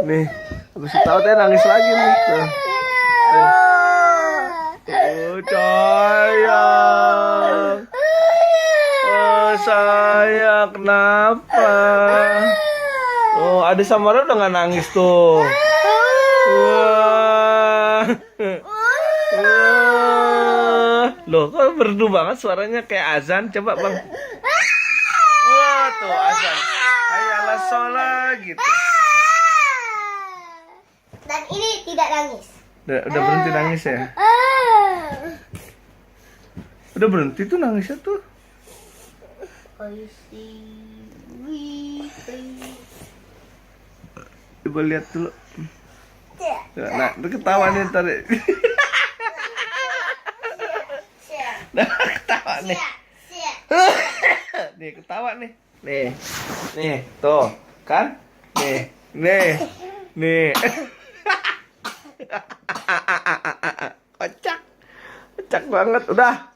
Nih, habis ketawa teh nangis lagi nih. Tuh. Tuh. Oh, sayang. Oh, sayang, kenapa? Oh, adik Samara udah nggak nangis tuh. Wah. Wah. Loh, kok merdu banget suaranya kayak azan. Coba, Bang. Wah, tuh azan. Hayalah sholat gitu. Dan ini tidak nangis. Udah berhenti nangis ya? Udah berhenti tuh nangisnya tuh. Coba lihat dulu. Nah, itu ketawa nih ntar. Nah, ketawa nih. Nih, ketawa nih. Nih, tuh, kan? Nih. Kocak banget. Udah.